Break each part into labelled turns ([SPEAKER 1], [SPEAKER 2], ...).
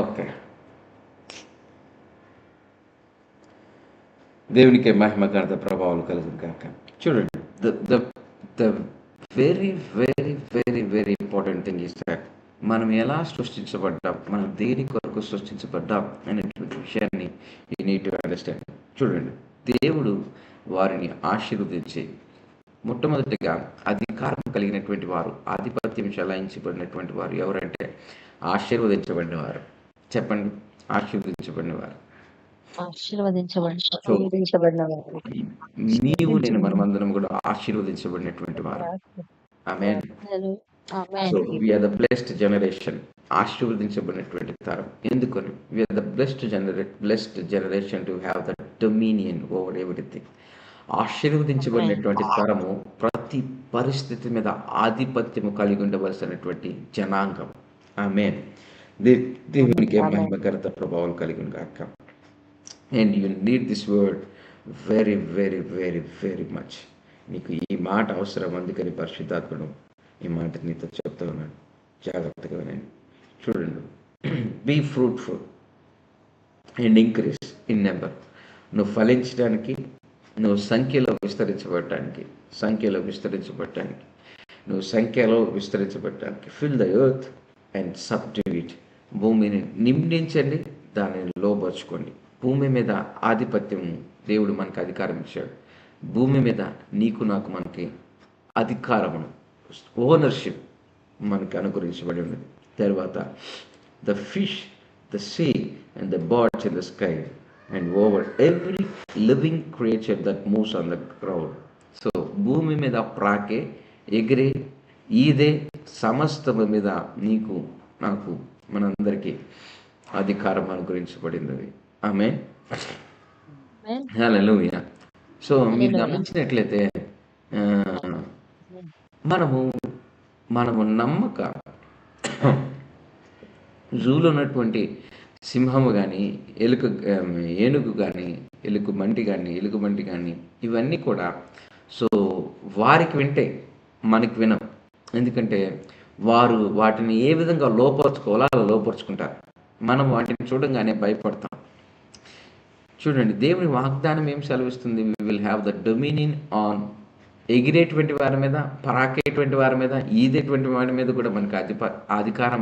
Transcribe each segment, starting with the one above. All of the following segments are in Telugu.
[SPEAKER 1] ఓకే. దేవునికి మహిమ ఘనత ప్రభావాలు కలుగును కాక. చూడండి, the the the very very very very important thing is that మనం ఎలా సృష్టించబడ్డాం, మనం దేని కొరకు సృష్టించబడ్డాం అనేటువంటి విషయాన్ని యూ నీడ్ టు అండర్స్టాండ్. చూడండి, దేవుడు వారిని ఆశీర్వదించి మొట్టమొదటిగా అధికారం కలిగినటువంటి వారు, ఆధిపత్యం చెలాయించబడినటువంటి వారు ఎవరంటే ఆశీర్వదించబడిన వారు. చెప్పండి, ఆశీర్వదించబడిన వారు. సో
[SPEAKER 2] ఆశీర్వదించబడిన వారు.
[SPEAKER 1] నీవు నేను మనమందరం కూడా ఆశీర్వదించబడినటువంటి వారు. Amen. So
[SPEAKER 2] amen.
[SPEAKER 1] We are the blessed generation, ఆశీర్వదించబడినటువంటి తరం. ఎందుకని? We are the blessed generation to have the dominion over everything. ఆశీర్వదించబడినటువంటి తరము ప్రతి పరిస్థితి మీద ఆధిపత్యము కలిగి ఉండవలసినటువంటి జనాంగం. ఆమేన్. దేవునికి మహిమ ఘనత ప్రభావం కలిగి గాక. And you need this word very very very very much. నీకు ఈ మాట అవసరం, అందుకని పరిశుద్ధాత్ముడు ఈ మాట నీతో చెప్తా ఉన్నాడు. జాగ్రత్తగా వినండి. చూడండి, be fruitful and increase in number. నువ్వు ఫలించడానికి, నువ్వు సంఖ్యలో విస్తరించబడటానికి, నువ్వు సంఖ్యలో విస్తరించబడటానికి fill the earth and subdue it. భూమిని నిండించండి, దానిని లోబర్చుకోండి. భూమి మీద ఆధిపత్యం దేవుడు మనకు అధికారం ఇచ్చాడు. భూమి మీద నీకు నాకు మనకి అధికారమును, ఓనర్షిప్ మనకి అనుగ్రహించబడి ఉన్నది. తర్వాత the fish, the sea and the birds in the sky and over every living creature that moves on the ground. So భూమి మీద ప్రాకే, ఎగిరే, ఈదే సమస్తము మీద నీకు నాకు మనందరికీ అధికారం అనుగ్రహించబడినది. ఆమేన్. హల్లెలూయా. సో మీరు గమనించినట్లయితే మనము నమ్మక జూలో ఉన్నటువంటి సింహము కానీ, ఏనుగు కానీ, ఎలుగుబంటి కానీ ఇవన్నీ కూడా సో వారికి వింటే మనకి వినం. ఎందుకంటే వారు వాటిని ఏ విధంగా లోపరుచుకోవాలో అలా లోపరుచుకుంటారు. మనం వాటిని చూడంగానే భయపడతాం. చూడండి, దేవుని వాగ్దానం ఏం సెలవిస్తుంది? We will have the dominion on. ఎగిరేటువంటి వారి మీద, పరాకేటువంటి వారి మీద, ఈదేటువంటి వారి మీద కూడా మనకి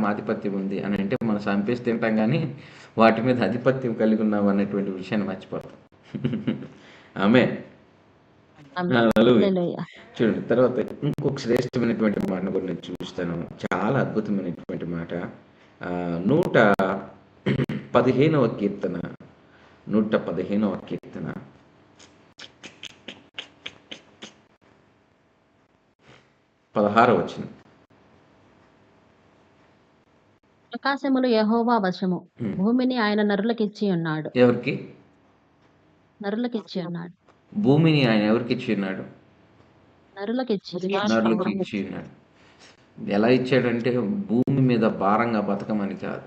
[SPEAKER 1] ఆధిపత్యం ఉంది అని అంటే మనం చంపేసి తింటాం, కానీ వాటి మీద ఆధిపత్యం కలిగి ఉన్నాం అనేటువంటి విషయాన్ని మర్చిపోతాం. ఆమేన్. హల్లెలూయా. చూడండి, తర్వాత ఇంకొక శ్రేష్టమైనటువంటి మాటను కూడా నేను చూస్తాను. చాలా అద్భుతమైనటువంటి మాట. 115వ కీర్తన 16వ వచనం.
[SPEAKER 2] ఆకాశములు యెహోవా వశము, భూమిని ఆయన నరులకిచ్చి ఉన్నాడు.
[SPEAKER 1] ఎవరికి?
[SPEAKER 2] నరులకిచ్చి ఉన్నాడు.
[SPEAKER 1] భూమిని ఆయన ఎవరికి ఇచ్చి ఉన్నాడు?
[SPEAKER 2] నరులకి
[SPEAKER 1] ఇచ్చి ఉన్నాడు. ఎలా ఇచ్చాడంటే భూమి మీద భారంగా బతకమని కాదు,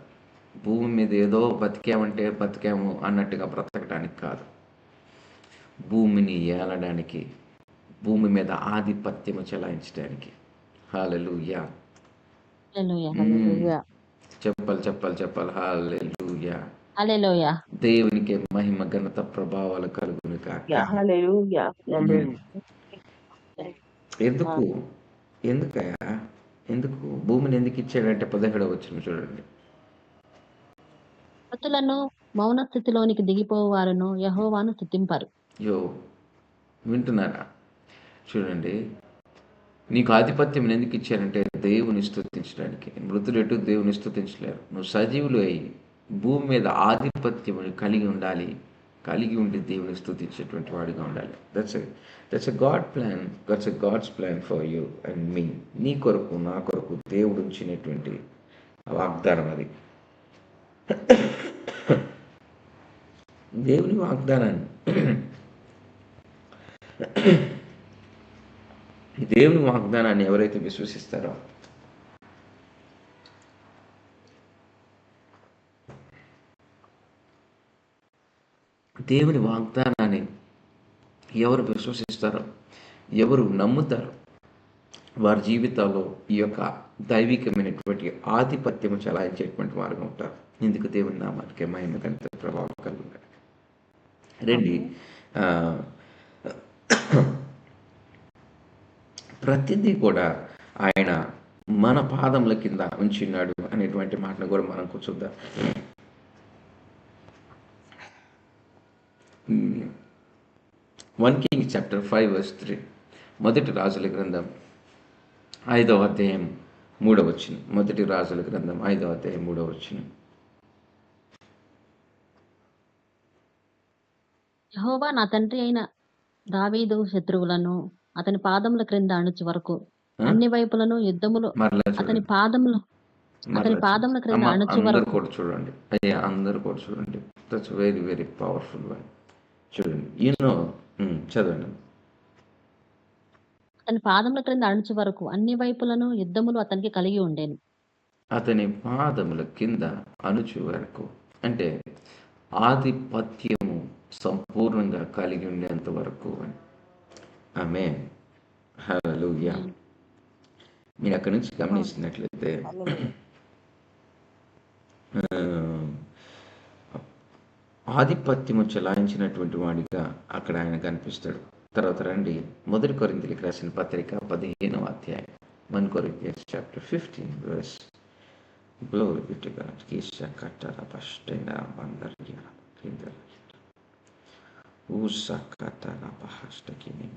[SPEAKER 1] భూమి మీద ఏదో బతికామంటే బతికాము అన్నట్టుగా బ్రతకడానికి కాదు, భూమిని ఏలడానికి, భూమి మీద ఆధిపత్యము చెలాయించడానికి. హల్లెలూయా. చెప్పాలి. హల్లెలూయా. దేవునికి మహిమ ఘనత ప్రభావాలు కలుగును కాక. ఎందుకు భూమిని ఎందుకు ఇచ్చాడంటే 17వ వచనం చూడండి.
[SPEAKER 2] మృతులను మౌన స్థితిలోనికి దిగిపోవారును యెహోవాను స్తుతింపరు.
[SPEAKER 1] వింటున్నారా? చూడండి, నీకు ఆధిపత్యం ఎందుకు ఇచ్చారంటే దేవుని స్తుతించడానికి. మృతులు ఎటు దేవుని స్తుతించలేరు. నువ్వు సజీవులు అయ్యి భూమి మీద ఆధిపత్యం కలిగి ఉండి దేవుని స్తుతించేటువంటి వాడిగా ఉండాలి. That's a God's plan for you and me. నీ కొరకు, నా కొరకు దేవుడు ఉంచినటువంటి వాగ్దానం అది. దేవుని వాగ్దానాన్ని ఎవరైతే విశ్వసిస్తారో దేవుని వాగ్దానాన్ని ఎవరు విశ్వసిస్తారో, ఎవరు నమ్ముతారో, వారి జీవితాల్లో ఈ యొక్క దైవికమైనటువంటి ఆధిపత్యము చలాయించేటువంటి వారుగా ఉంటారు. ఇందుకు దేవుని నామానికి మహిమ ఘనత ప్రభావం కలుగుతారు. రండి, ఆ, ప్రతిదీ కూడా ఆయన మన పాదముల కింద ఉంచినాడు అనేటువంటి మాటను కూడా మనం చూద్దాం. 1 Kings chapter 5 verse 3, మొదటి రాజుల గ్రంథం 5వ అధ్యాయం 3వ వచనం. మొదటి రాజుల గ్రంథం 5వ అధ్యాయం 3వ వచనం.
[SPEAKER 2] యెహోవా నా తండ్రి అయిన దావీదు శత్రువులను అతని పాదముల క్రింద అణుచు వరకు అన్ని వైపులను యుద్ధములు
[SPEAKER 1] మరలా
[SPEAKER 2] అతని
[SPEAKER 1] చూడండి,
[SPEAKER 2] పాదములు అతని
[SPEAKER 1] మరలా
[SPEAKER 2] పాదముల
[SPEAKER 1] చూడండి.
[SPEAKER 2] క్రింద
[SPEAKER 1] అమ్మ,
[SPEAKER 2] అణుచు
[SPEAKER 1] అందరు
[SPEAKER 2] వరకు
[SPEAKER 1] కూడా చూడండి అయ్యా, అందరు కూడా చూడండి. That's very very powerful one. చూడండి, యూనో, చదవండి.
[SPEAKER 2] అతని పాదముల క్రింద అణుచు వరకు అన్ని వైపులను యుద్ధములు అతనికి కలిగి ఉండేను.
[SPEAKER 1] అతని పాదముల కింద అణుచు వరకు అంటే ఆధిపత్యము సంపూర్ణంగా కలిగి ఉండేంత వరకు అని. ఆమేన్, హల్లెలూయా. మీరు అక్కడి నుంచి గమనించినట్లయితే ఆ, ఆధిపత్యము చెలాయించినటువంటి వాడిగా అక్కడ ఆయన కనిపిస్తాడు. తర్వాత రండి, 1 కొరింథీయులకు రాసిన పత్రిక 15వ అధ్యాయం. 1 Corinthians chapter 15 verse. Glory be to God. Kisha katara pastena bandaria kindala. Usa katara bahasta kini.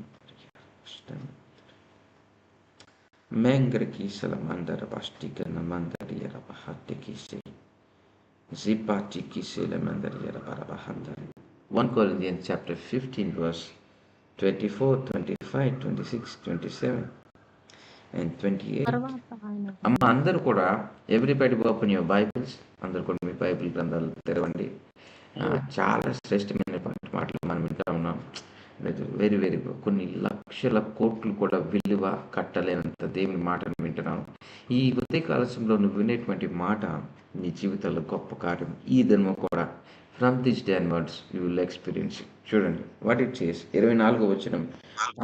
[SPEAKER 1] Mengre kisala mandara bastika na mandaria rabahatte kise. Zipati kisela mandaria rabahandari. 1 Corinthians chapter 15 verse 24, 25, 26, 27 and 28.
[SPEAKER 2] తర్వాత ఆయన
[SPEAKER 1] అమ్మ, అందరూ కూడా ఎవ్రీబడి ఓపెన్ యువర్ బైబిల్స్. అందరూ కూడా మీ బైబిల్ గ్రంథాలు తెరవండి. చాలా శ్రేష్టమైన మాటలు మనం వింటా ఉన్నాం. వెరీ వెరీ కొన్ని లక్షల కోట్లు కూడా విలువ కట్టలేనంత దేవుని మాటను వింటున్నాం. ఈ ఉదయకాల సమయంలో నువ్వు వినేటువంటి మాట నీ జీవితంలో గొప్ప కార్యం. ఈ దినం కూడా from this day onwards you will experience. చూడండి వాట్ ఇట్ సేస్. 24వ వచనం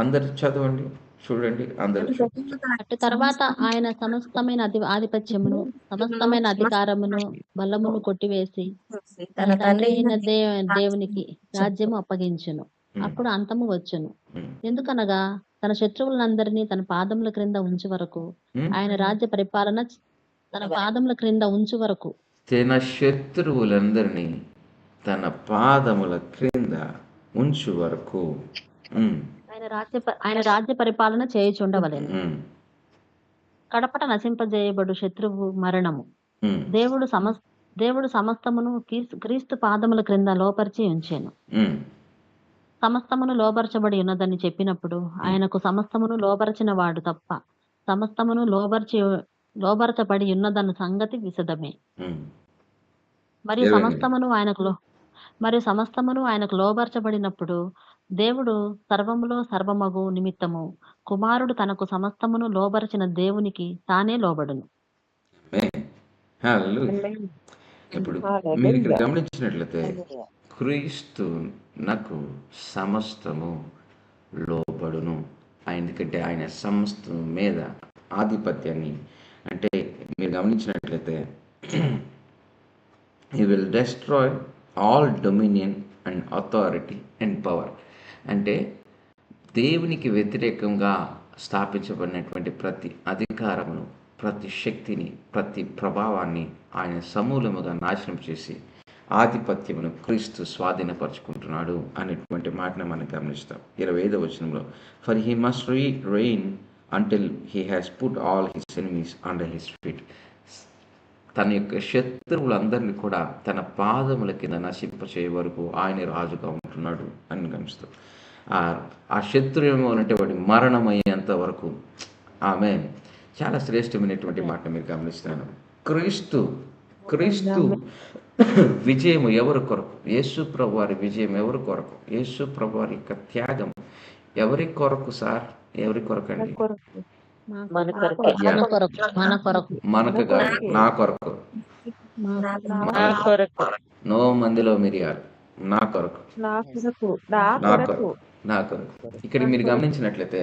[SPEAKER 1] అందరు చదవండి, చూడండి, అందరూ చూడండి.
[SPEAKER 2] అటు తర్వాత ఆయన సమస్తమైన ఆధిపత్యమును సమస్తమైన అధికారమును బలమును కొట్టివేసి తన తండ్రి అయిన దేవునికి రాజ్యము అప్పగించును. అప్పుడు అంతము వచ్చును. ఎందుకనగా తన శత్రువులందరినీ తన పాదముల క్రింద ఉంచు వరకు ఆయన రాజ్య పరిపాలన తన పాదముల క్రింద ఉంచు వరకు
[SPEAKER 1] తన శత్రువులందరినీ తన పాదముల క్రింద ఉంచు వరకు
[SPEAKER 2] ఆయన రాజ్య పరిపాలన చేయుచుండవలెను. కడపట నశింపజేయబడు శత్రువు మరణము. దేవుడు సమస్తమును క్రీస్తు పాదముల క్రింద లోపరిచి ఉంచెను. సమస్తమును లోపరచబడి ఉన్నదని చెప్పినప్పుడు ఆయనకు సమస్తమును లోపరచిన వాడు తప్ప సమస్తమును లోబరచబడి ఉన్నదన్న సంగతి విశదమే. మరియు సమస్తమును ఆయనకు లోబరచబడినప్పుడు దేవుడు సర్వములో సర్వమగు నిమిత్తము కుమారుడు తనకు సమస్తమును లోబరచిన దేవునికి తానే లోబడును.
[SPEAKER 1] ఇప్పుడు మీరు ఇక్కడ గమనించినట్లయితే క్రీస్తు నాకు సమస్తము లోబడును. ఎందుకంటే ఆయన సమస్తం మీద ఆధిపత్యాన్ని, అంటే మీరు గమనించినట్లయితే he will destroy all dominion and authority and power. అంటే దేవునికి వ్యతిరేకంగా స్థాపించబడినటువంటి ప్రతి అధికారమును, ప్రతి శక్తిని, ప్రతి ప్రభావాన్ని ఆయన సమూలముగా నాశనం చేసి ఆధిపత్యమును క్రీస్తు స్వాధీనపరుచుకుంటున్నాడు అనేటువంటి మాటను మనం గమనిస్తాం. 25వ వచనంలో for he must rain until he has put all his enemies under his feet. తన యొక్క శత్రువులందరినీ కూడా తన పాదముల కింద నశింపచేయ వరకు ఆయన రాజుగా ఉంటున్నాడు అని గమనిస్తాం. ఆ శత్రువు అంటే వాడి మరణమయ్యేంత వరకు. ఆమె చాలా శ్రేష్టమైనటువంటి మాట మీరు గమనిస్తున్నాను. క్రీస్తు విజయము ఎవరి కొరకు? యేసు ప్రభు వారి విజయం ఎవరి కొరకు? యేసు ప్రభు వారి యొక్క త్యాగం ఎవరి కొరకు సార్? ఎవరి కొరకు అండి? మనకు కాదు, నా కొరకు. నో మందిలో మిరియాలు, నా కొరకు. ఇక్కడ మీరు గమనించినట్లయితే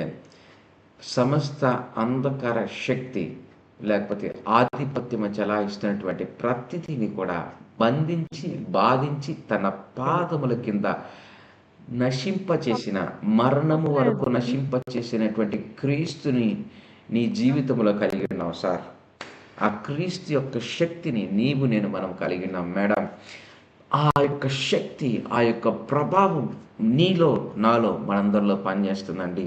[SPEAKER 1] సమస్త అంధకార శక్తి లేకపోతే ఆధిపత్యం చలాయిస్తున్నటువంటి ప్రతిదిని కూడా బంధించి బాధించి తన పాదముల కింద నశింపచేసిన, మరణము వరకు నశింపచేసినటువంటి క్రీస్తుని నీ జీవితంలో కలిగి ఉన్నావు సార్. ఆ క్రీస్తు యొక్క శక్తిని నేను కలిగి ఉన్నాం మేడం. ఆ యొక్క శక్తి, ఆ యొక్క ప్రభావం నీలో నాలో మనందరిలో పనిచేస్తుందండి.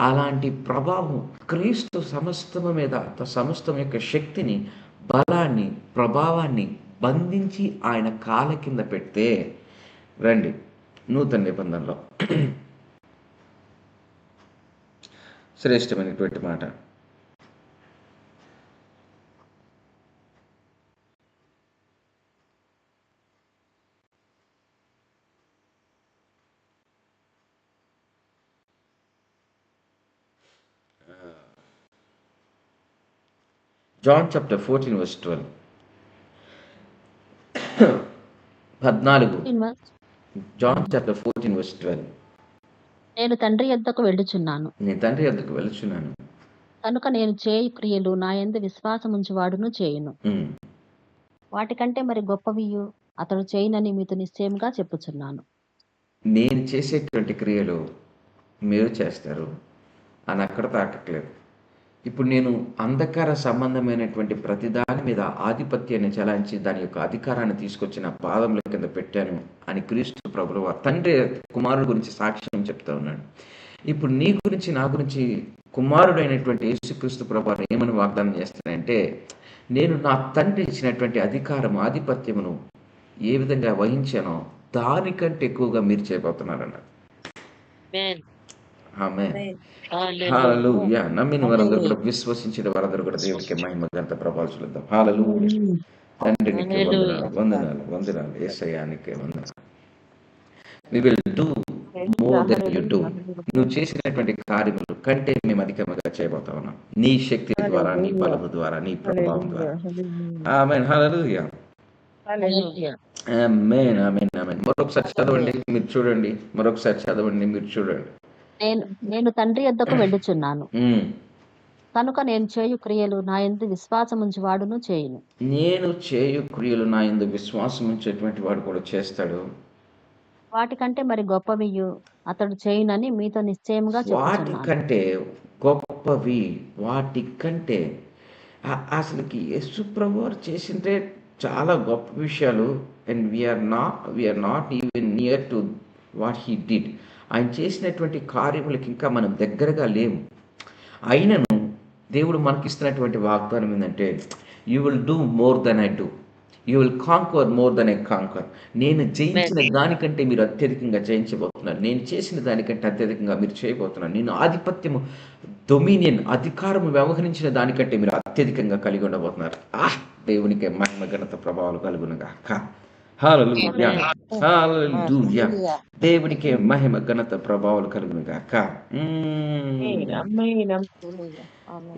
[SPEAKER 1] అలాంటి ప్రభావం క్రీస్తు సమస్తం యొక్క శక్తిని, బలాన్ని, ప్రభావాన్ని బంధించి ఆయన కాళ్ళ కింద పెడితే, రండి నూతన నిబంధనలో శ్రేష్టమైనటువంటి మాట. John chapter 14 verse 12. 14. John chapter 14 verse 12.
[SPEAKER 2] నేను తండ్రి యొద్దకు వెళ్ళుచున్నాను. కనుక నేను చేయు క్రియలు నా యందు విశ్వాసముంచువాడును చేయును. వాటికంటే మరి గొప్పవియు అతడు చేయునని మీతో నిశ్చయముగా చెప్పుచున్నాను.
[SPEAKER 1] నేను చేసేటువంటి క్రియలు మీరు చేస్తారు అని అక్కడ తాకట్లేదు. ఇప్పుడు నేను అంధకార సంబంధమైనటువంటి ప్రతి దాని మీద ఆధిపత్యాన్ని చలాయించి దాని యొక్క అధికారాన్ని తీసుకొచ్చి నా పాదముల కింద పెట్టాను అని క్రీస్తు ప్రభువు తండ్రి కుమారుడు గురించి సాక్ష్యం చెప్తా ఉన్నాడు. ఇప్పుడు నీ గురించి, నా గురించి కుమారుడైనటువంటి యేసుక్రీస్తు ప్రభువు ఏమని వాగ్దానం చేస్తానంటే, నేను నా తండ్రి ఇచ్చినటువంటి అధికారం, ఆధిపత్యమును ఏ విధంగా వహించానో దానికంటే ఎక్కువగా మీరు చేయబోతున్నారన్నారు. హల్లెలూయా. నమ్మిన వారందరూ కూడా, విశ్వసించిన వారందరూ కూడా దేవుడికి మహిమ ఘనత ప్రభావాలు చెల్లిద్దాం. హల్లెలూయా. తండ్రికి వందనాలు, యేసయ్యానికి వందనాలు. We will do more than you do. నువ్వు చేసినటువంటి కార్యములు కంటే మేము అధికంగా చేయబోతా ఉన్నాం, నీ శక్తి ద్వారా, నీ బలము ద్వారా, నీ ప్రభావం ద్వారా. ఆమేన్. హల్లెలూయా. ఆమేన్, ఆమేన్, ఆమేన్. మరొకసారి చదవండి, మీరు చూడండి. మరొకసారి చదవండి, మీరు చూడండి.
[SPEAKER 2] నేను తండ్రి యొద్దకు వెళ్ళుచున్నాను, కనుక నేను చేయు క్రియలు నా యందు విశ్వాసముంచువాడును చేయును.
[SPEAKER 1] నేను చేయు క్రియలు నా యందు విశ్వాసం ఉంచేటువంటి వాడు కూడా చేస్తాడు.
[SPEAKER 2] వాటికంటే మరి గొప్పవియు అతడు చేయునని మీతో నిశ్చయముగా చెప్పుచున్నాను.
[SPEAKER 1] వాటికంటే గొప్పవి, వాటికంటే అసలుకి యేసు ప్రభువు చేసింటే చాలా గొప్ప విషయాలు. And we are not even near to what he did. ఆయన చేసినటువంటి కార్యములకి ఇంకా మనం దగ్గరగా లేము. అయినను దేవుడు మనకిస్తున్నటువంటి వాగ్దానం ఏంటంటే, you will do more than I do, you will conquer more than I conquer. నేను జయించిన దానికంటే మీరు అత్యధికంగా జయించబోతున్నారు. నేను చేసిన దానికంటే అత్యధికంగా మీరు చేయబోతున్నారు. నేను ఆధిపత్యము, డొమినియన్, అధికారము వ్యవహరించిన దానికంటే మీరు అత్యధికంగా కలిగి ఉండబోతున్నారు. దేవునికి మహిమ ఘనత ప్రభావాలు కలుగునుగాక. హల్లెలూయా, హల్లెలూయా. దేవునికి మహిమ ఘనత ప్రభావాలు కలుగునుగాక.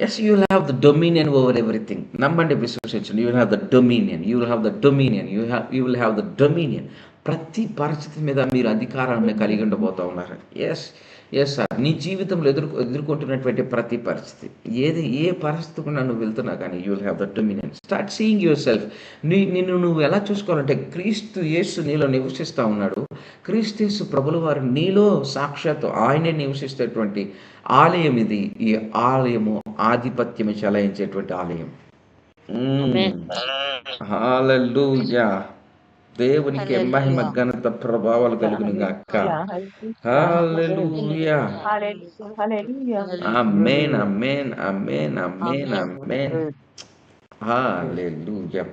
[SPEAKER 1] Yes, you will have the dominion over everything. నమ్మండి, విశ్వసించండి. You will have the dominion. You will have the dominion. You will have the dominion. ప్రతి పరిస్థితి మీద మీరు అధికారాన్ని కలిగి ఉండబోతా ఉన్నారు. Yes sir. నీ జీవితంలో ఎదుర్కొంటున్నటువంటి ప్రతి పరిస్థితి, ఏ పరిస్థితి కూడా నువ్వు వెళ్తున్నా కానీ, you will have the dominion. Start seeing your self. నిన్ను నువ్వు ఎలా చూసుకోవాలంటే, క్రీస్తు యేసు నీలో నివసిస్తూ ఉన్నాడు. క్రీస్తు యేసు ప్రభుల వారు నీలో సాక్షాత్తు ఆయనే నివసిస్తేటువంటి ఆలయం ఇది. ఈ ఆలయము ఆధిపత్యము చలాయించేటువంటి ఆలయం. హల్లెలూయా. దేవునికి మహిమ ఘనత ప్రభావాలు కలుగునుగాక. హల్లెలూయా. ఆమేన్, ఆమేన్, ఆమేన్, ఆమేన్, ఆమేన్. హల్లెలూయా.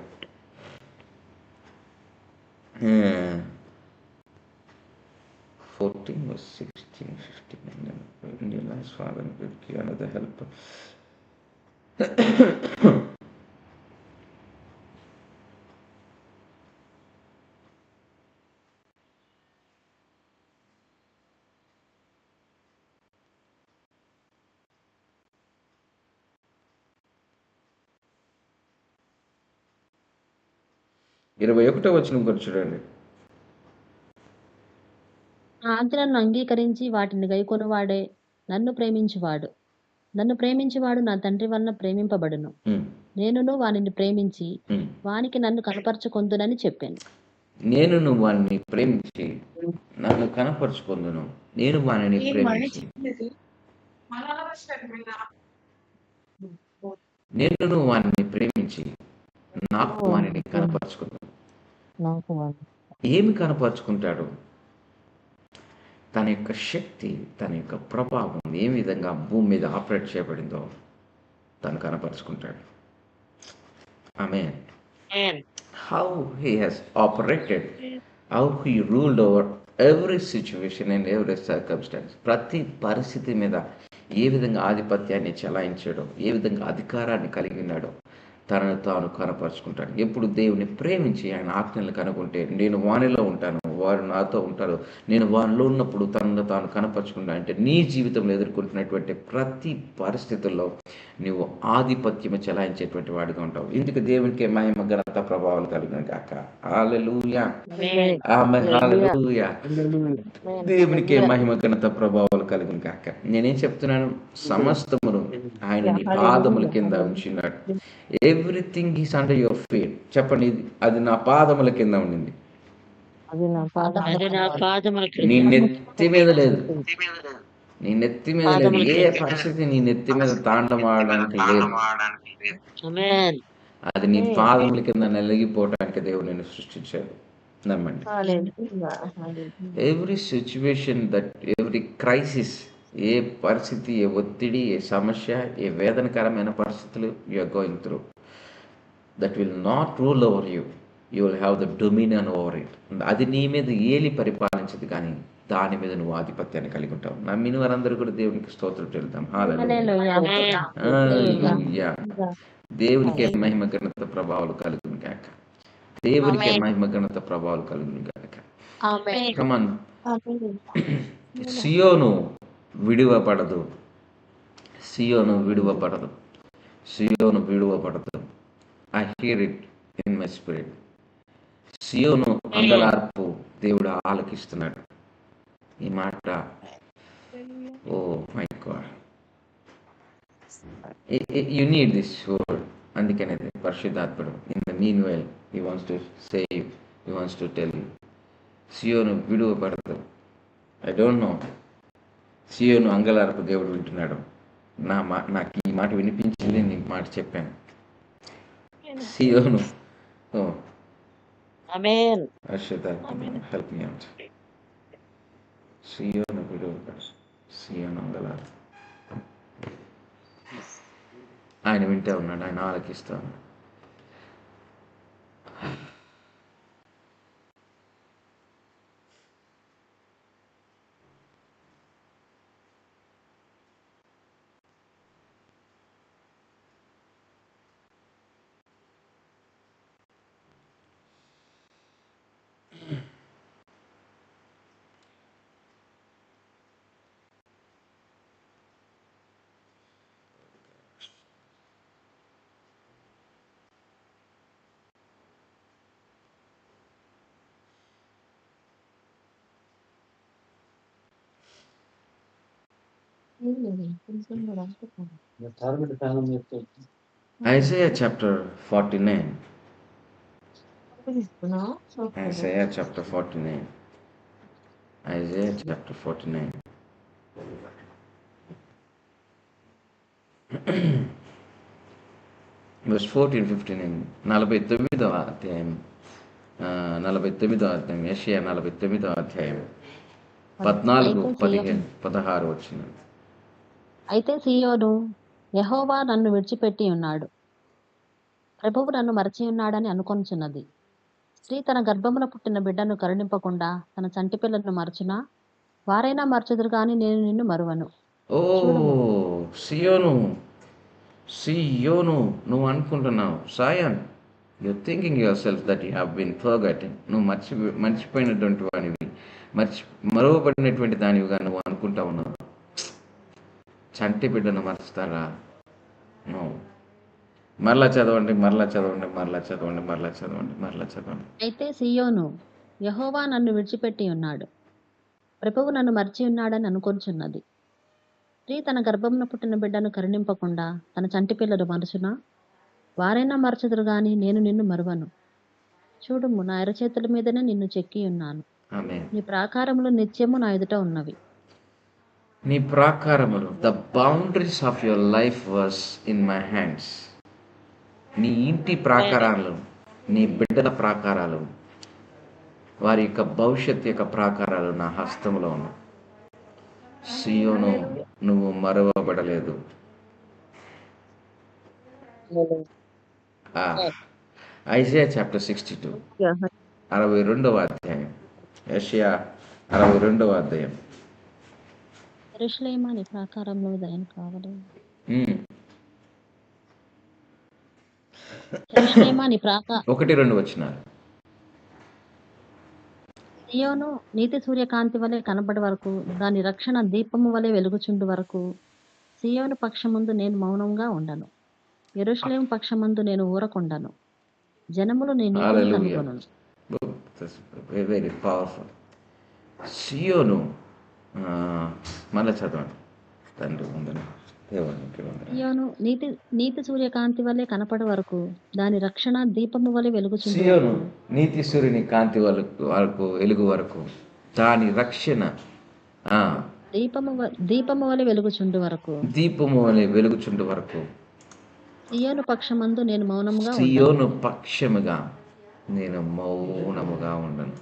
[SPEAKER 1] 14 verse 16, 15. In your life, Father, will give another helper. ఇరవై 21వ వచనం కూడా చూడండి.
[SPEAKER 2] ఆజ్ఞలను అంగీకరించి వాటిని గైకొనువాడే నన్ను ప్రేమించువాడు. నన్ను ప్రేమించువాడు నా తండ్రి వలన ప్రేమింపబడును.
[SPEAKER 1] ఉమ్,
[SPEAKER 2] నేనును వానిని ప్రేమించి
[SPEAKER 1] ఉమ్.
[SPEAKER 2] వానికి నన్ను కనపరచుకొందునని చెప్పాను.
[SPEAKER 1] నేను వాణ్ణి ప్రేమించి నన్ను కనపరుచుకుందును. నేను వానిని ప్రేమించి నేను వానిని ప్రేమించి నాకు వానిని కనపరుచుకుందును. ఏమి కనపరుచుకుంటాడు? తన యొక్క శక్తి, తన యొక్క ప్రభావం ఏ విధంగా భూమి మీద ఆపరేట్ చేయబడిందో తను కనపరుచుకుంటాడు. ఆమేన్. How he has operated, how he ruled over every situation and every circumstance. ప్రతి పరిస్థితి మీద ఏ విధంగా ఆధిపత్యాన్ని చెలాయించాడో, ఏ విధంగా అధికారాన్ని కలిగి ఉన్నాడో తనను తాను కనపరుచుకుంటాడు. ఎప్పుడు దేవుని ప్రేమించి ఆయన ఆజ్ఞలు కనుకుంటే నేను వానిలో ఉంటాను, వారు నాతో ఉంటారు, నేను వానిలో ఉన్నప్పుడు తనను తాను కనపరుచుకుంటా అంటే నీ జీవితంలో ఎదుర్కొంటున్నటువంటి ప్రతి పరిస్థితుల్లో నువ్వు ఆధిపత్యము చెలాయించేటువంటి వాడిగా ఉంటావు. ఇందుకు దేవునికి మహిమ ఘనత ప్రభావాలు కలుగును గాక. హల్లెలూయా. ఆమేన్. హల్లెలూయా. దేవునికి మహిమ ఘనత ప్రభావాలు కలుగును గాక. నేనేం చెప్తున్నాను? సమస్తమును ఆయన నీ పాదముల కింద ఉంచినాడు. Everything is under your feet. చెప్పండి, అది నా పాదముల కింద ఉండింది. నీ నెత్తి మీద లేదు. నీ నెత్తి మీద లేదు. ఏ పరిస్థితి నీ నెత్తి మీద తాండమాడడానికి లేదు. అది నీ పాదముల కింద నలిగిపోవడానికి దేవుడు నిన్ను సృష్టించాడు. నమ్మండి. Every situation, that every crisis, ఏ పరిస్థితి, ఏ ఒత్తిడి, ఏ సమస్య, ఏ వేదనకరమైన పరిస్థితులు you are going through, that will not rule over you. You will have the dominion over it. అది నీ మీద ఏలి పరిపాలించదు, కానీ దాని మీద నువ్వు ఆధిపత్యాన్ని కలిగి ఉంటావు. నమ్మిన వారందరూ కూడా దేవునికి స్తోత్రం చెల్లుతాం. హల్లెలూయా. హల్లెలూయా. దేవునికే మహిమ ఘనత ప్రభావాలు కలుగును గాక. దేవునికే మహిమ ఘనత ప్రభావాలు కలుగును గాక. కమాన్. సియోను విడువబడదు. సియోను విడువబడదు. సియోను విడువబడదు. I hear it in my spirit. Zion అంగలార్పు దేవుడు ఆలకిస్తున్నాడు. ఈ మాట, oh my God, you need this word. అందుకనే పరిశుద్ధాత్ముడు in the meanwhile he wants to say you, he wants to tell you, Zion విడువబడదు. I don't know. సియోను అంగలార్పు దేవుడు వింటున్నాడు. నాకు ఈ మాట వినిపించింది, నీకు మాట చెప్పాను. సియోను, ఓ పరిశుద్ధాత్ముడు, హెల్ప్ మీ అవుట్. సియోను విడువబడదు. సియోను అంగలార్పు. ఆయన వింటే ఉన్నాడు, ఆయన ఆలకిస్తా ఉన్నాడు. Isaiah chapter 49. Isaiah chapter 49. Isaiah chapter 49. Verse 14, 15. 49వ అధ్యాయం. 49వ అధ్యాయం. యెషయా 49వ అధ్యాయం 14, 15, 16 వచ్చిన.
[SPEAKER 2] అయితే సియోను, యెహోవా నన్ను విడిచిపెట్టి ఉన్నాడు, ప్రభువు నన్ను మరచి ఉన్నాడని అనుకొనుచున్నది. స్త్రీ తన గర్భమున పుట్టిన బిడ్డను కరుణింపకుండా తన చంటి పిల్లలను మరచునా? వారైనా మరచుదురు గాని నేను నిన్ను మరువను.
[SPEAKER 1] ఓ సియోను, సియోను, నువ్వు అనుకుంటున్నావు, Zion, you thinking yourself that you have been forgotten. నువ్వు మర్చిపోయినటువంటి వాడివి, మరువబడినటువంటి దానివిగా నువ్వు అనుకుంటా ఉన్నావు. చంటి బిడ్డను మరుస్తారా? నో. మరలా చదవండి, మరలా చదవండి, మరలా చదవండి, మరలా చదవండి, మరలా చదవండి.
[SPEAKER 2] అయితే సియోను, యెహోవా నన్ను విడిచిపెట్టి ఉన్నాడు, ప్రభువు నన్ను మరచి ఉన్నాడని అనుకొనుచున్నది. స్త్రీ తన గర్భమున పుట్టిన బిడ్డను కరుణింపకుండా తన చంటి పిల్లలు మరచునా? వారైనా మరచుదురు గాని నేను నిన్ను మరువను. చూడుము, నా అరచేతుల మీదనే నిన్ను చెక్కి ఉన్నాను.
[SPEAKER 1] ఆమేన్.
[SPEAKER 2] నీ ప్రాకారములు నిత్యము నా ఎదుట ఉన్నవి.
[SPEAKER 1] నీ ప్రాకారములు, the boundaries of your life was in my hands. నీ ఇంటి ప్రాకారాలు, నీ బిడ్డల ప్రాకారాలు, వారి యొక్క భవిష్యత్తు యొక్క ప్రాకారాలు నా హస్తంలో ఉన్నాయి. సియోను, నువ్వు మరవబడలేదు. ఐజయా చాప్టర్ 62, 62వ అధ్యాయం. యెషయా 62వ అధ్యాయం.
[SPEAKER 2] యెరూషలేమా, నీ ప్రాకారంలో దయను కావలేదు.
[SPEAKER 1] ఉమ్.
[SPEAKER 2] యెరూషలేమా, నీ
[SPEAKER 1] 1-2 వచనాలు.
[SPEAKER 2] సియోను నీతి సూర్యకాంతి వలె కనబడి వరకు, దాని రక్షణ దీపము వలె వెలుగుచుండు వరకు, సియోను పక్షమందు నేను మౌనంగా ఉండను. యెరూషలేము పక్షమందు నేను ఊరకుండను. జనములు నీ నీతిని
[SPEAKER 1] Hallelujah.
[SPEAKER 2] కనుగొనును.
[SPEAKER 1] That's very powerful. సియోను, మళ్ళీ చదవండి తండ్రి ముందని. దేవునికి వందనాలు.
[SPEAKER 2] సియోను నీతి సూర్యకాంతి వలె కనపడి వరకు, దాని రక్షణ దీపము వలె వెలుగుచుండు
[SPEAKER 1] సియోను
[SPEAKER 2] వరకు,
[SPEAKER 1] నీతి సూర్యుని కాంతి వరకు వెలుగు వరకు, దాని రక్షణ
[SPEAKER 2] దీపము వలె వెలుగుచుండు వరకు,
[SPEAKER 1] దీపము వలె వెలుగుచుండు వరకు,
[SPEAKER 2] సియోను పక్షమందు నేను మౌనముగా ఉండను.
[SPEAKER 1] సియోను పక్షముగా నేను మౌనముగా ఉండను.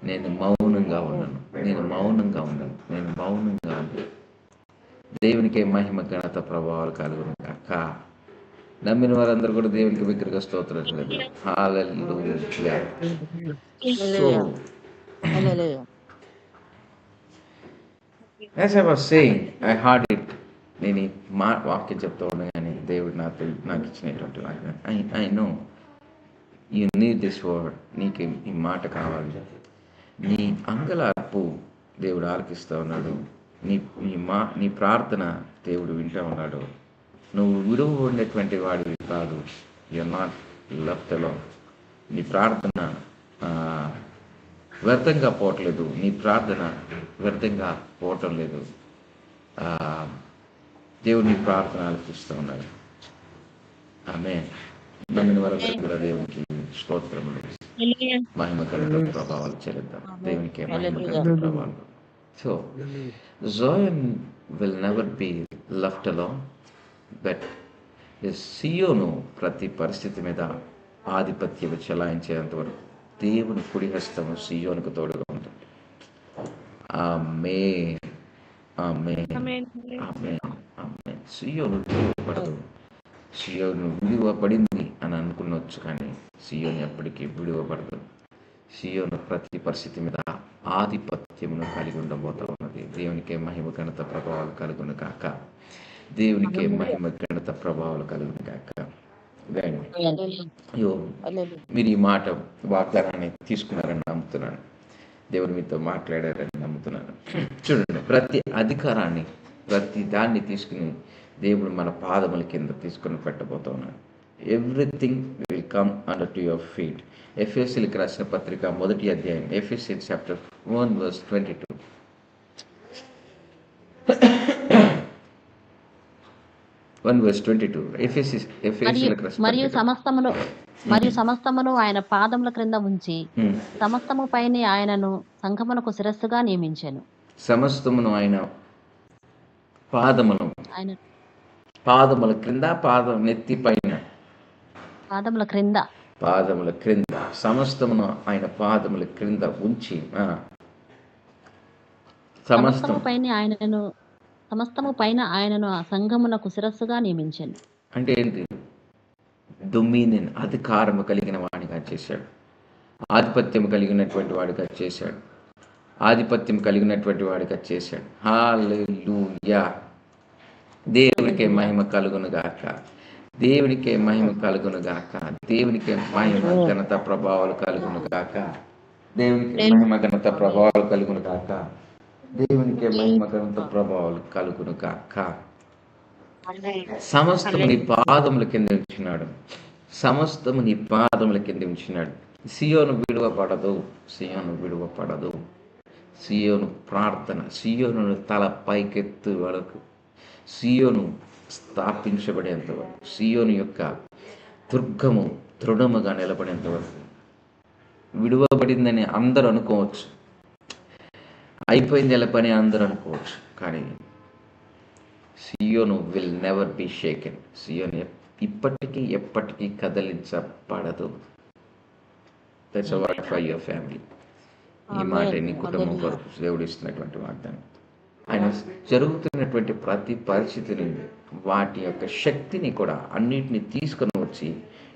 [SPEAKER 1] నేను మౌనంగా ఉండను. నేను మౌనంగా ఉండను. నేను మౌనంగా ఉండను. దేవునికే మహిమ ఘనత ప్రభావాలు కలుగును కాక. నమ్మిన వారందరూ కూడా దేవునికి బిగ్గరగా స్తోత్రం చెల్లిద్దాం. హల్లెలూయా. So, as I was saying, I heard it. నేను ఈ వాక్యం చెప్తా ఉండగానే దేవుడు నాకు ఇచ్చినటువంటి వాక్యం. I know you need this word. నీకు ఈ మాట కావాలి. నీ అంగలార్పు దేవుడు ఆలకిస్తూ ఉన్నాడు. నీ ప్రార్థన దేవుడు వింటూ ఉన్నాడు. నువ్వు విడువబడినటువంటి వాడివి కాదు. You are not left alone. నీ ప్రార్థన వ్యర్థంగా పోవట్లేదు. నీ ప్రార్థన వ్యర్థంగా పోవటం లేదు. దేవుడు నీ ప్రార్థన ఆలకిస్తూ ఉన్నాడు. ఆమేన్. నమ్మిన వరకు కూడా దేవునికి స్తోత్రములు, మహిమ ఘనత ప్రభావాలు చెల్లిద్దాం. దేవునికి మహిమ ఘనత ప్రభావాలు. So, Zion will never be left alone, but సియోను ప్రతి పరిస్థితి మీద ఆధిపత్యం చెలాయించేంత వరకు దేవుని కుడి హస్తము సియోనుకు తోడుగా ఉంటుంది. ఆమేన్. ఆమేన్. ఆమేన్. ఆమేన్. సియోను విడువబడదు. సియోను విడువబడింది అని అనుకున్నవచ్చు, కానీ సియోను ఎప్పటికీ విడువబడదు. సియోను ప్రతి పరిస్థితి మీద ఆధిపత్యమును కలిగి ఉండబోతా ఉన్నది. దేవునికే మహిమ ఘనత ప్రభావాలు కలుగును కాక. దేవునికే మహిమ ఘనత ప్రభావాలు కలుగును కాక. అయ్యో, మీరు ఈ మాట వాగ్దానాన్ని తీసుకున్నారని నమ్ముతున్నాను. దేవుడు మీతో మాట్లాడారని నమ్ముతున్నాను. చూడండి, ప్రతి అధికారాన్ని, ప్రతి దాన్ని తీసుకుని దేవుడు మన పాదముల కింద తీసుకుని పెట్టబోతా ఉన్నాడు. Everything will come under to your feet. ఎఫెసీయులకు రాసిన పత్రిక 1వ అధ్యాయం, ఎఫెసియన్స్ చాప్టర్ 1:22.
[SPEAKER 2] మరియు సమస్తమును ఆయన పాదముల క్రింద ఉంచి సమస్తము పైన ఆయనను సంఘమునకు శిరస్సుగా నియమించెను.
[SPEAKER 1] సమస్తమును ఆయన పాదముల క్రింద, నెత్తి పైన, పాదముల క్రింద సమస్తమును ఆయన పాదముల క్రింద ఉంచి
[SPEAKER 2] సమస్తము పైన ఆయనను సంఘమునకు శిరస్సుగా నియమించెను.
[SPEAKER 1] అంటే ఏంటి? డొమినియన్, అధికారము కలిగిన వాడిగా చేశాడు. ఆధిపత్యం కలిగినటువంటి వాడిగా చేశాడు. హల్లెలూయా. దేవునికే మహిమ కలుగును గాక. దేవునికే మహిమ కలుగును గాక. దేవునికే మహిమ ఘనత ప్రభావాలు కలుగును గాక. దేవునికే మహిమ ఘనత ప్రభావాలు కలుగును గాక. దేవునికే మహిమ ఘనత ప్రభావాలు కలుగును గాక. సమస్తము నీ పాదముల కింద ఉంచినాడు. సమస్తము నీ పాదముల కింద ఉంచినాడు. సియోను విడువపడదు. సియోను ప్రార్థన, సియోను తల పైకెత్తు వరకు సియోను స్థాపించబడేంత వరకు, సియోను యొక్క దుర్గము దృఢముగా నిలబడేంత వరకు, విడువబడిందని అందరూ అనుకోవచ్చు, అయిపోయింది ఎలా పని అందరూ అనుకోవచ్చు, కానీ Zion will never be shaken. Zion ఇప్పటికీ ఎప్పటికీ కదలించబడదు. That's a word for your family. ఈ మాట నీ కుటుంబం కొరకు దేవుడు ఇస్తున్నటువంటి వాగ్దానం. ఆయన జరుగుతున్నటువంటి ప్రతి పరిస్థితిని, వాటి యొక్క శక్తిని కూడా అన్నిటిని తీసుకొని వచ్చి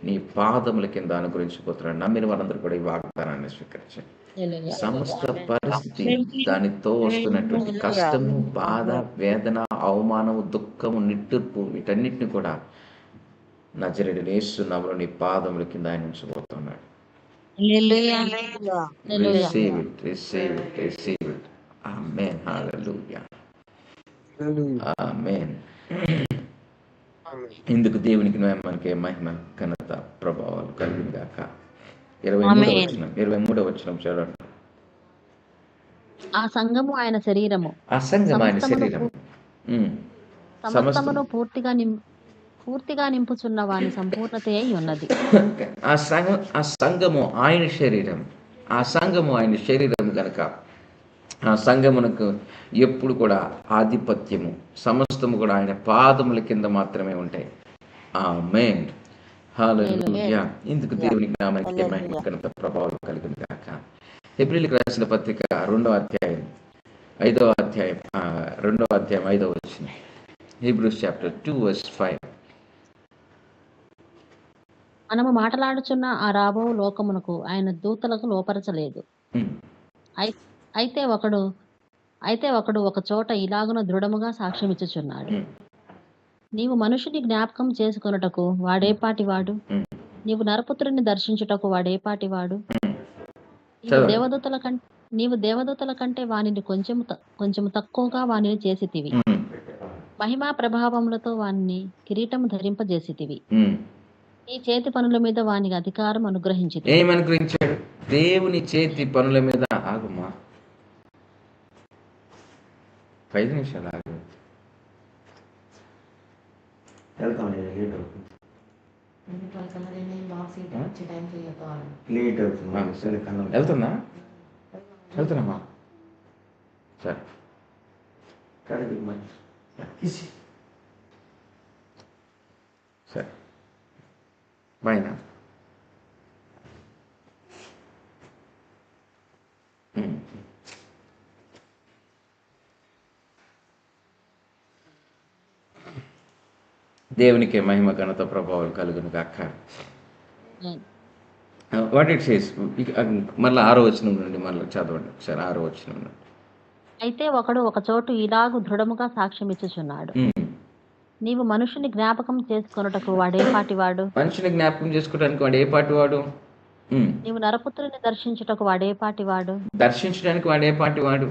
[SPEAKER 1] నీ పాదముల కింద అనుగ్రహించబోతున్నాడు. నమ్మిన వారందరూ కూడా ఈ వాగ్దానాన్ని స్వీకరించండి. సమస్త పరిస్థితి, దానితో వస్తున్నటువంటి కష్టము, బాధ, వేదన, అవమానము, దుఃఖము, నిట్టూర్పు, వీటన్నిటిని కూడా నజరేయుడైన యేసు నామములో నీ పాదముల కింద ఆయన ఉంచబోతున్నాడు. Receive it, receive it, receive it. Amen. Hallelujah. Amen. ఇందుకు దేవునికి మనకి మహిమ, ఘనత, ప్రభావాలు కలిగిన గాక. 23వ వచనం చదవండి.
[SPEAKER 2] ఆ సంఘము ఆయన శరీరము,
[SPEAKER 1] ఆ సంఘం ఆయన శరీరం,
[SPEAKER 2] సమస్తమును పూర్తిగా నింపుచున్న వాని సంపూర్ణత అయి ఉన్నది.
[SPEAKER 1] ఆ సంఘము ఆయన శరీరం, ఆ సంఘము ఆయన శరీరం కనుక ఆ సంఘమునకు ఎప్పుడు కూడా ఆధిపత్యము, సమస్తము కూడా ఆయన పాదముల కింద మాత్రమే ఉంటాయి. ఆమేన్. హల్లెలూయా. ఇందుకు దేవునికి నామమునకే మహిమ, ఘనత, ప్రభావం కలుగును గాక. హెబ్రీయులకు రాసిన పత్రిక 2వ అధ్యాయం 5వ వచనం. Hebrews chapter 2 verse 5.
[SPEAKER 2] మనము మాట్లాడుచున్న ఆ రాబో లోకమునకు ఆయన దూతలకు లోపరచలేదు. అయితే ఒకడు ఒక చోట ఇలాగున దృఢముగా సాక్ష్యమిచ్చుచున్నాడు. నీవు మనుషుని జ్ఞాపకం చేసుకొనుటకు వాడేపాటివాడు? నీవు నరపుత్రుని దర్శించుటకు వాడేపాటివాడు? నీవు దేవదూతల కంటే వానిని కొంచెము తక్కువగా వానిని చేసితివి. మహిమా ప్రభావములతో వానిని కిరీటము ధరింపజేసితివి. నీ చేతి పనుల మీద వానికి అధికారం అనుగ్రహించితివి.
[SPEAKER 1] ఏమనుగ్రహించాడు? దేవుని చేతి పనుల మీద. ఆగుమా, 5 నిమిషాలు ఆగు. వెళ్తున్నా సరే. సరే బాయ్నా. దేవునికి మహిమ, ఘనత, ప్రభావాలు కలుగును గాక. వాట్ ఇట్ సేస్, మళ్ళీ 6వ వచనం నుండి మళ్ళీ చదవండి ఒకసారి. 6వ వచనం నుండి.
[SPEAKER 2] అయితే ఒకడు ఒక చోటు ఇలాగు దృఢముగా సాక్ష్యమిచ్చుచున్నాడు. నీవు మనుషుని జ్ఞాపకం చేసుకొనుటకు వాడేపాటివాడు?
[SPEAKER 1] మనుషుని జ్ఞాపకం చేసుకోవడానికి వాడు ఏ పాటివాడు?
[SPEAKER 2] నీవు నరపుత్రుని దర్శించుటకు వాడేపాటివాడు?
[SPEAKER 1] దర్శించడానికి వాడే పాటివాడు?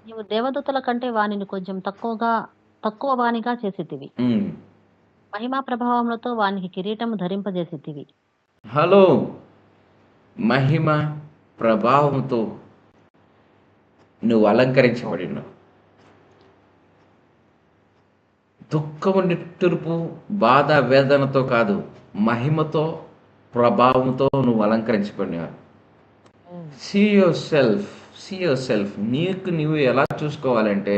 [SPEAKER 2] నీవు దేవదూతల కంటే వానిని కొంచెం తక్కువ వానిగా చేసితివి. మహిమా ప్రభావములతో వానికి కిరీటము ధరింపజేసితివి.
[SPEAKER 1] హలో, మహిమ ప్రభావంతో నువ్వు అలంకరించబడినావు. దుఃఖము, నిట్టూర్పు, బాధ, వేదనతో కాదు, మహిమతో, ప్రభావంతో నువ్వు అలంకరించబడినావు. See your self. నీకు నువ్వు ఎలా చూసుకోవాలంటే,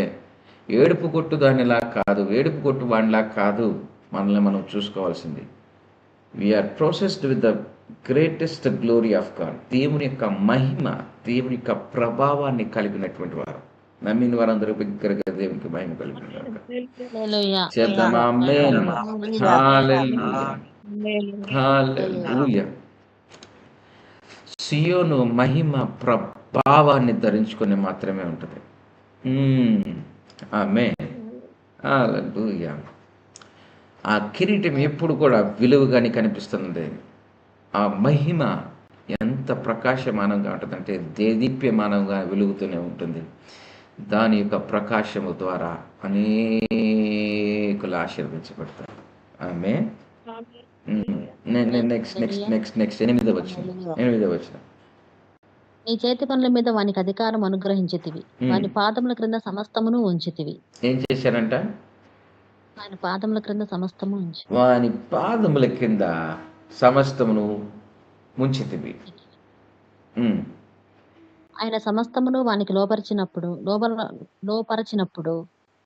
[SPEAKER 1] ఏడుపు కొట్టు దానిలా కాదు, ఏడుపు కొట్టు వాడిలా కాదు మనల్ని మనం చూసుకోవాల్సింది. We are processed with the greatest glory of God. దేవుని యొక్క మహిమ, దేవుని యొక్క ప్రభావాన్ని కలిగినటువంటి వారు. నమ్మిన వారందరూ బిగ్గరగా దేవునికి మహిమ కలిగినారు. సియోను మహిమ ప్రభావాన్ని ధరించుకొని మాత్రమే ఉంటుంది. ఆమేన్. హల్లెలూయా. ఆ కిరీటం ఎప్పుడు కూడా విలువగానే కనిపిస్తుంది. ఆ మహిమ ఎంత ప్రకాశమానంగా ఉంటుందంటే దేదీప్యమానంగా వెలుగుతూనే ఉంటుంది. దాని యొక్క ప్రకాశము ద్వారా అనేకులు ఆశీర్వదించబడతారు. ఆమేన్. నెక్స్ట్ 8వ వచనం.
[SPEAKER 2] నీ చేతి పనుల మీద వానికి అధికారం అనుగ్రహించితివి. వాని పాదముల క్రింద సమస్తమును ఉంచితివి.
[SPEAKER 1] ఏం చేశారంట?
[SPEAKER 2] ఆయన పాదముల క్రింద సమస్తము ఉంచి
[SPEAKER 1] వాని పాదముల కింద సమస్తమును ముంచితివి. ఉమ్.
[SPEAKER 2] ఆయన సమస్తమును వానికి లోపరచినప్పుడు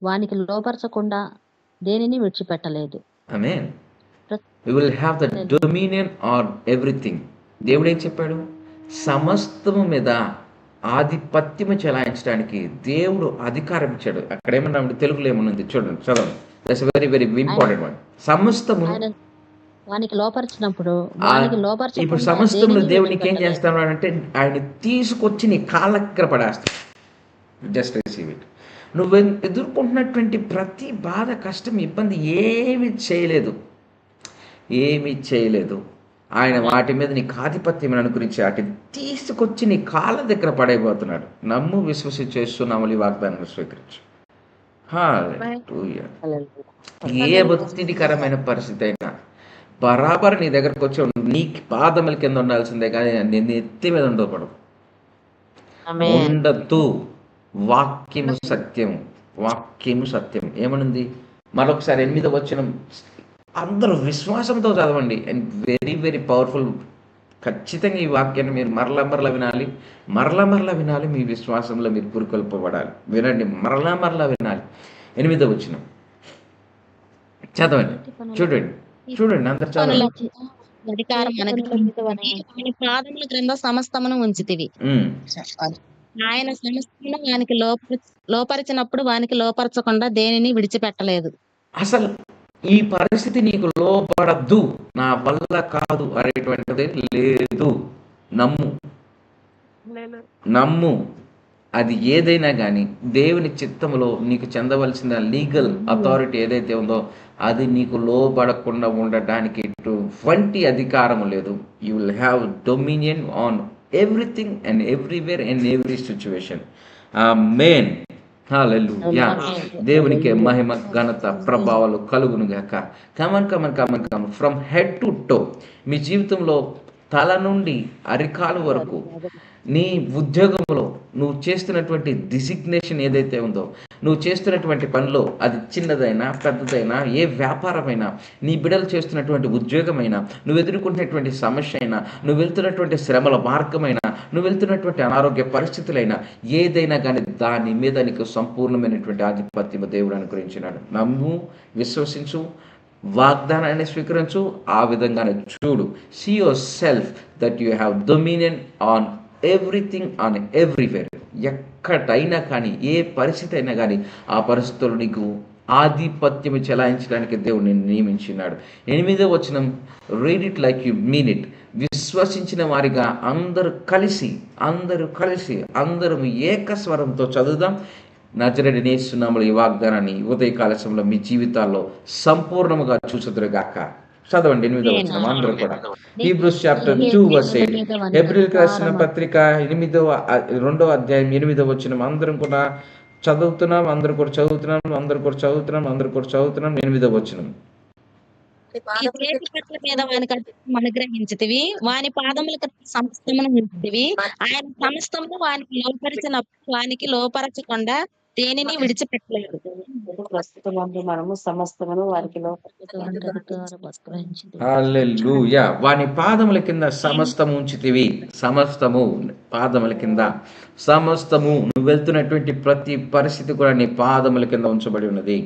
[SPEAKER 2] వానికి లోపరచకుండా దేనిని విడిచిపెట్టలేదు.
[SPEAKER 1] Amen. You will have the dominion on everything. దేవుడు ఏం చెప్పాడు? సమస్తము మీద ఆధిపత్యము చెలాయించడానికి దేవుడు అధికారం ఇచ్చాడు. అక్కడ ఏమన్నా తెలుగులో ఏమన్నా చూడండి, చదవండి. That's very very important one. సమస్తము
[SPEAKER 2] ఆయన వానికి లోపరిచినప్పుడు
[SPEAKER 1] ఇప్పుడు సమస్తమును దేవునికి ఏం చేస్తాడు అంటే ఆయన తీసుకొచ్చి నీ కాళ్ళ దగ్గర పడేస్తాడు. Just receive it. నువ్వు ఎదుర్కొంటున్నటువంటి ప్రతి బాధ, కష్టం, ఇబ్బంది ఏమీ చేయలేదు. ఆయన వాటి మీద నీకు ఆధిపత్యం అనుగురించి వాటిని తీసుకొచ్చి నీ కాళ్ళ దగ్గర పడైపోతున్నాడు. నమ్ము, విశ్వసించేస్తున్నాము, ఈ వాగ్దానాన్ని స్వీకరించు. హల్లెలూయా. ఏ ఒత్తిడికరమైన పరిస్థితి అయినా బరాబర్ నీ దగ్గరకు వచ్చి నీ పాదముల కింద ఉండాల్సిందే, కానీ నేను ఎత్తి మీద ఉండదు. వాక్యము సత్యం ఏమనుంది? మరొకసారి 8వ వచనం అందరూ విశ్వాసంతో చదవండి. And very very powerful. ఖచ్చితంగా ఈ వాక్యాన్ని మీరు మరలా వినాలి. మీ విశ్వాసంలో మీరు పురుకొల్పబడాలి. వినండి, మరలా వినాలి. 8వ వచనం చదవండి. చూడండి అందరు చదవండి.
[SPEAKER 3] అధికారం పాదముల క్రింద సమస్తమును ఉంచితివి. ఆయన సమస్తమును వానికి లోపరిచినప్పుడు వానికి లోపరచకుండా దేనిని విడిచిపెట్టలేదు. అసలు
[SPEAKER 1] ఈ పరిస్థితి నీకు లోపడద్దు, నా వల్ల కాదు అనేటువంటిది లేదు. నమ్ము. అది ఏదైనా కానీ దేవుని చిత్తములో నీకు చెందవలసిన లీగల్ అథారిటీ ఏదైతే ఉందో అది నీకు లోబడకుండా ఉండడానికి ఎటువంటి అధికారం లేదు. You will have dominion on everything and everywhere and every situation. Amen. Hallelujah. దేవునికి మహిమ, ఘనత, ప్రభావాలు కలుగును గాక. Come on from head to toe. మీ జీవితంలో తల నుండి అరికాలు వరకు, నీ ఉద్యోగంలో నువ్వు చేస్తున్నటువంటి డిసిగ్నేషన్ ఏదైతే ఉందో, నువ్వు చేస్తున్నటువంటి పనిలో అది చిన్నదైనా పెద్దదైనా, ఏ వ్యాపారమైనా, నీ బిడ్డలు చేస్తున్నటువంటి ఉద్యోగమైనా, నువ్వు ఎదుర్కొంటున్నటువంటి సమస్య అయినా, నువ్వు వెళ్తున్నటువంటి శ్రమల మార్గమైనా, నువ్వు వెళ్తున్నటువంటి అనారోగ్య పరిస్థితులైనా, ఏదైనా కానీ దాని మీద నీకు సంపూర్ణమైనటువంటి ఆధిపత్యం దేవుడు అనుగ్రహించినాడు. నమ్ము, విశ్వసించు, వాగ్దానాన్ని స్వీకరించు, ఆ విధంగానే చూడు. See yourself that you have dominion on everything on everywhere. ఎక్కడైనా కానీ, ఏ పరిస్థితి అయినా కానీ, ఆ పరిస్థితులు నీకు ఆధిపత్యం చెలాయించడానికి దేవుడు నిన్ను నియమించినాడు. 8వ వచనం, read it like you mean it. విశ్వసించిన వారిగా అందరూ కలిసి అందరం ఏకస్వరంతో చదువుదాం. నజరేయుడైన యేసు నామములో ఈ వాగ్దానాన్ని ఉదయకాల సమయంలో మీ జీవితాల్లో సంపూర్ణముగా చూచుదురుగాక. చదవండి 8వ వచనం అందరూ కూడా. Hebrews chapter 2:8. హెబ్రీయులకు రాసిన పత్రిక 2వ అధ్యాయం 8వ వచనం అందరం కూడా చదువుతున్నాం. 8వ వచనం.
[SPEAKER 3] అనుగ్రహించితివి, వాని పాదములకు సమస్తమును ఉంచితివి. ఆయన సమస్తమును వానికి లోపరిచినప్పుడు వానికి లోపరచకుండా దేనిని విడిచిపెట్టలేదు.
[SPEAKER 4] ప్రస్తుతం మనము సమస్తమును వారికి
[SPEAKER 1] హల్లెలూయా. వాని పాదముల కింద సమస్తము ఉంచితివి. సమస్తము పాదముల కింద, సమస్తము నువ్వు వెళ్తున్నటువంటి ప్రతి పరిస్థితి కూడా నీ పాదముల కింద ఉంచబడి ఉన్నది.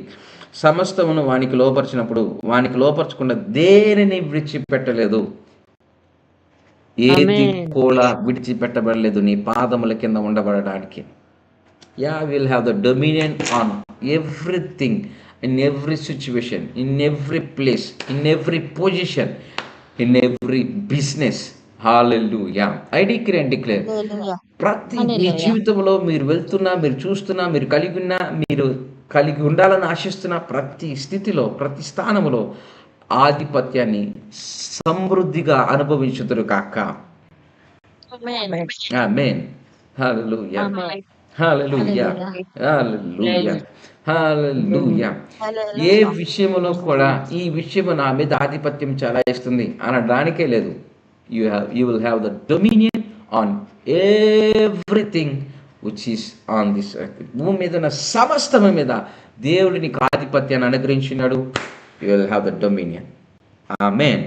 [SPEAKER 1] సమస్తమును వానికి లోపరిచినప్పుడు వానికి లోపరచకుండా దేనిని విడిచిపెట్టలేదు. ఏది కూడా విడిచిపెట్టబడలేదు నీ పాదముల కింద ఉండబడడానికి. Will have the dominion on everything, in every situation, in every place, in every position, in every business. Hallelujah. I declare and declare, ప్రతి మీ జీవితంలో మీరు వెళ్తున్నా, మీరు చూస్తున్నా, మీరు కలిగి ఉండాలని ఆశిస్తున్న ప్రతి స్థితిలో, ప్రతి స్థానంలో ఆధిపత్యాన్ని సమృద్ధిగా అనుభవించుదురు కాక. ఆమేన్. హల్లెలూయా. హల్లెలూయా. హల్లెలూయా. హల్లెలూయా. ఏ విషయంలో కూడా ఈ విషయం నా మీద ఆధిపత్యం చెలాయిస్తుంది అనడానికే లేదు. You will have the dominion on everything which is on this earth. భూమి మీద ఉన్న సమస్తము మీద దేవుడు నీకు ఆధిపత్యాన్ని అనుగ్రహించినాడు. You will have the dominion. Amen.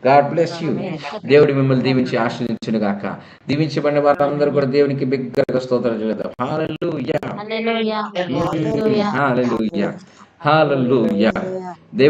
[SPEAKER 1] God bless you. దేవుడు మిమ్మల్ని దీవించి ఆశీర్వదించును గాక. దీవించబడిన వారందరూ కూడా దేవునికి బిగ్గరగా స్తోత్రం చేద్దాం. హల్లెలూయా,
[SPEAKER 2] హల్లెలూయా, హల్లెలూయా.
[SPEAKER 1] హల్లెలూయా, హల్లెలూయా. దేవుడు